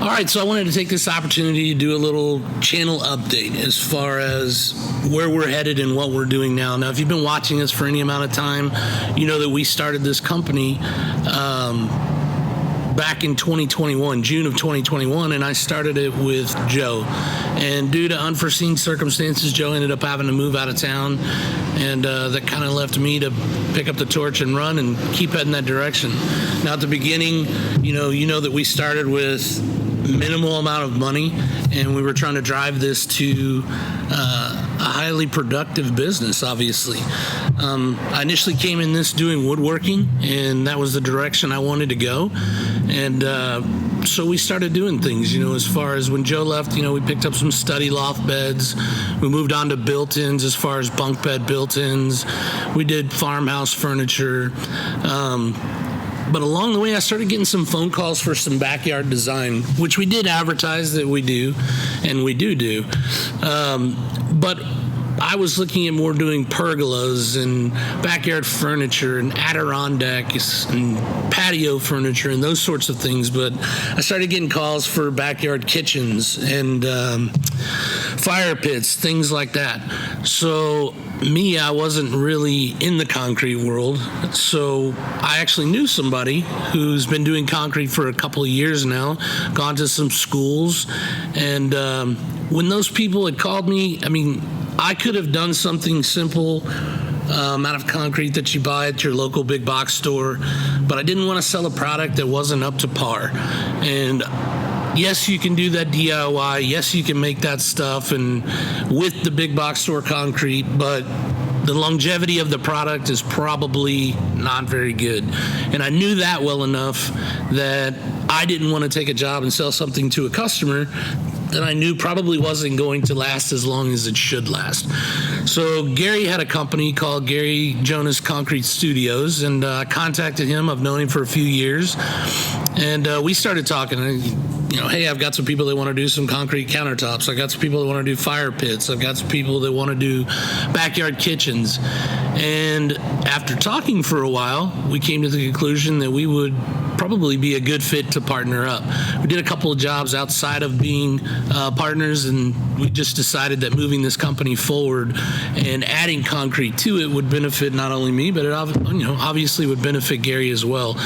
All right, so I wanted to take this opportunity to do a little channel update as far as where we're headed and what we're doing now. Now, if you've been watching us for any amount of time, you know that we started this company back in 2021, June of 2021, and I started it with Joe. And due to unforeseen circumstances, Joe ended up having to move out of town, and that kind of left me to pick up the torch and run and keep heading that direction. Now, at the beginning, you know that we started with minimal amount of money, and we were trying to drive this to a highly productive business, obviously. I initially came in this doing woodworking, and that was the direction I wanted to go. And so we started doing things, as far as when Joe left, we picked up some study loft beds. We moved on to built-ins as far as bunk bed built-ins. We did farmhouse furniture. But along the way, I started getting some phone calls for some backyard design, which we did advertise that we do, and we do. But I was looking at more doing pergolas and backyard furniture and Adirondacks and patio furniture and those sorts of things. But I started getting calls for backyard kitchens and fire pits, things like that. So I wasn't really in the concrete world. So I actually knew somebody who's been doing concrete for a couple of years now, gone to some schools. And when those people had called me, I could have done something simple out of concrete that you buy at your local big box store, but I didn't want to sell a product that wasn't up to par. And yes, you can do that DIY. Yes, you can make that stuff and with the big box store concrete, but the longevity of the product is probably not very good. And I knew that well enough that I didn't want to take a job and sell something to a customer that I knew probably wasn't going to last as long as it should last. So Gary had a company called Gary Jonas Concrete Studios, and I contacted him. I've known him for a few years, and we started talking. Hey, I've got some people that want to do some concrete countertops. I've got some people that want to do fire pits. I've got some people that want to do backyard kitchens. And after talking for a while, we came to the conclusion that we would probably be a good fit to partner up. We did a couple of jobs outside of being partners, and we just decided that moving this company forward and adding concrete to it would benefit not only me, but it obviously would benefit Gary as well.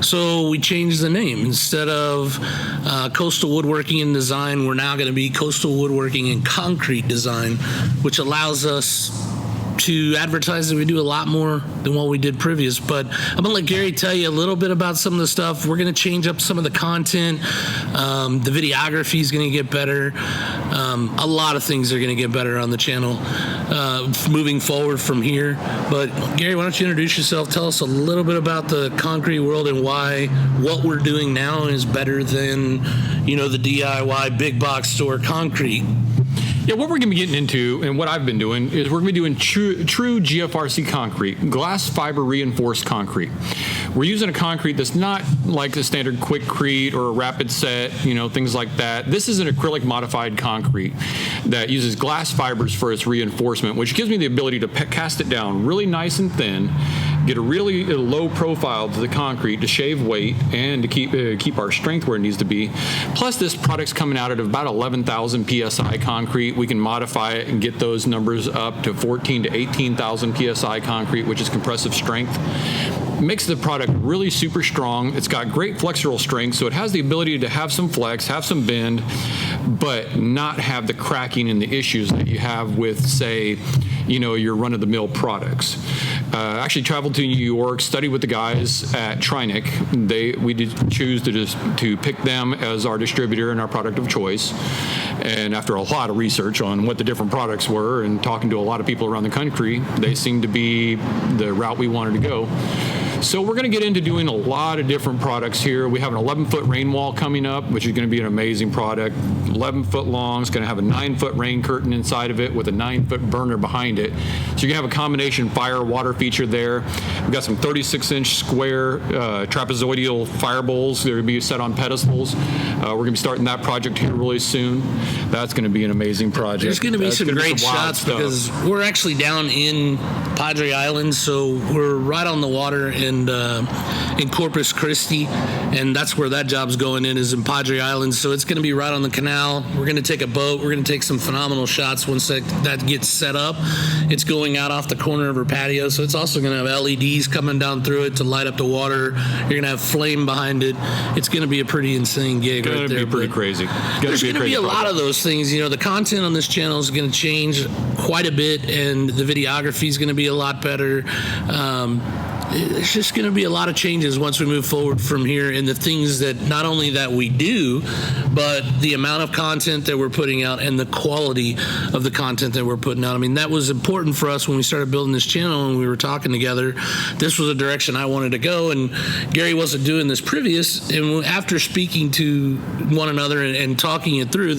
So we changed the name. Instead of Coastal Woodworking and Design, we're now going to be Coastal Woodworking and Concrete Design, which allows us to advertise that we do a lot more than what we did previous. But I'm going to let Gary tell you a little bit about some of the stuff. We're going to change up some of the content. The videography is going to get better. A lot of things are going to get better on the channel moving forward from here. But Gary, why don't you introduce yourself? Tell us a little bit about the concrete world and why what we're doing now is better than, the DIY big box store concrete. Yeah, what we're going to be getting into, and what I've been doing, is we're going to be doing true GFRC concrete, glass fiber reinforced concrete. We're using a concrete that's not like the standard Quickcrete or a Rapid Set, things like that. This is an acrylic modified concrete that uses glass fibers for its reinforcement, which gives me the ability to cast it down really nice and thin, get a really low profile to the concrete to shave weight and to keep our strength where it needs to be. Plus, this product's coming out at about 11,000 PSI concrete. We can modify it and get those numbers up to 14 to 18,000 PSI concrete, which is compressive strength. Makes the product really super strong. It's got great flexural strength, so it has the ability to have some flex, have some bend, but not have the cracking and the issues that you have with, say, your run-of-the-mill products. I actually traveled to New York, studied with the guys at Trinic. We did choose to pick them as our distributor and our product of choice. And after a lot of research on what the different products were and talking to a lot of people around the country, they seemed to be the route we wanted to go. So we're going to get into doing a lot of different products here. We have an 11-foot rain wall coming up, which is going to be an amazing product. 11-foot long. It's going to have a 9-foot rain curtain inside of it with a 9-foot burner behind it. So you're going to have a combination fire-water feature there. We've got some 36-inch square trapezoidal fire bowls. They're going to be set on pedestals. We're going to be starting that project here really soon. That's going to be an amazing project. There's going to be some great shots because we're actually down in Padre Island, so we're right on the water. in Corpus Christi, and that's where that job's going in, is in Padre Island. So it's going to be right on the canal. We're going to take a boat. We're going to take some phenomenal shots once that gets set up. It's going out off the corner of her patio, so it's also going to have LEDs coming down through it to light up the water. You're going to have flame behind it. It's going to be a pretty insane gig right there. It's going to be pretty crazy. There's going to be a lot of those things. The content on this channel is going to change quite a bit, and the videography is going to be a lot better. It's just going to be a lot of changes once we move forward from here, and the things that not only that we do, but the amount of content that we're putting out and the quality of the content that we're putting out. I mean, that was important for us when we started building this channel and we were talking together. This was a direction I wanted to go, and Gary wasn't doing this previous. And after speaking to one another and talking it through,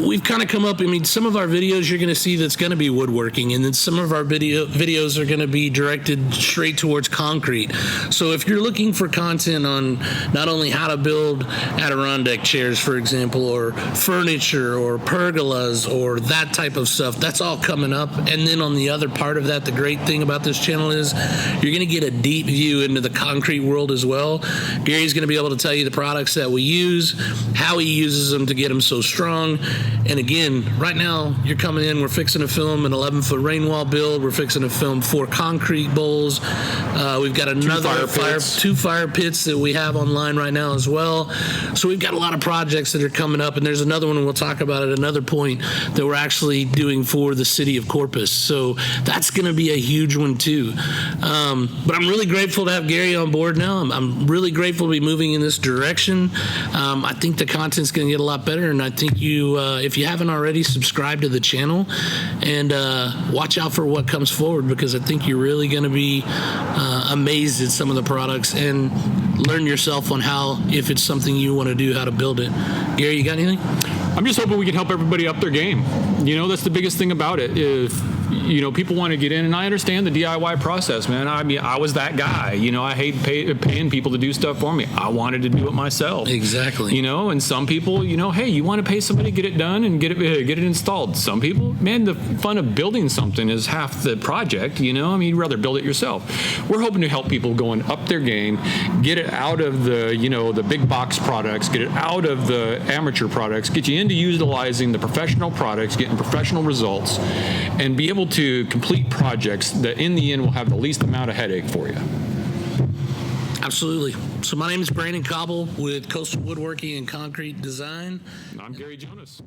we've kind of come up. I mean, some of our videos you're going to see that's going to be woodworking, and then some of our videos are going to be directed straight towards concrete. So if you're looking for content on not only how to build Adirondack chairs, for example, or furniture or pergolas or that type of stuff, that's all coming up. And then on the other part of that, the great thing about this channel is you're going to get a deep view into the concrete world as well. Gary's going to be able to tell you the products that we use, how he uses them to get them so strong. And again, right now you're coming in, we're fixing to film an 11-foot rain wall build. We're fixing to film 4 concrete bowls. We've got another two fire pits that we have online right now as well. So we've got a lot of projects that are coming up, and there's another one we'll talk about at another point that we're actually doing for the city of Corpus. So that's going to be a huge one too. But I'm really grateful to have Gary on board now. I'm really grateful to be moving in this direction. I think the content's going to get a lot better, and I think you, if you haven't already, subscribe to the channel and watch out for what comes forward, because I think you're really going to be amazed at some of the products and learn yourself on how, if it's something you want to do, how to build it. Gary, you got anything? I'm just hoping we can help everybody up their game. That's the biggest thing about it. If people want to get in, and I understand the DIY process, man. I mean, I was that guy. I hate paying people to do stuff for me. I wanted to do it myself. Exactly. And some people, hey, you want to pay somebody to get it done and get it installed. Some people, man, the fun of building something is half the project. I mean, you'd rather build it yourself. We're hoping to help people going up their game, get it out of the big box products, get it out of the amateur products, get you into utilizing the professional products, getting professional results, and be able to complete projects that in the end will have the least amount of headache for you. Absolutely. So my name is Brandon Cobble with Coastal Woodworking and Concrete Design. I'm Gary Jonas.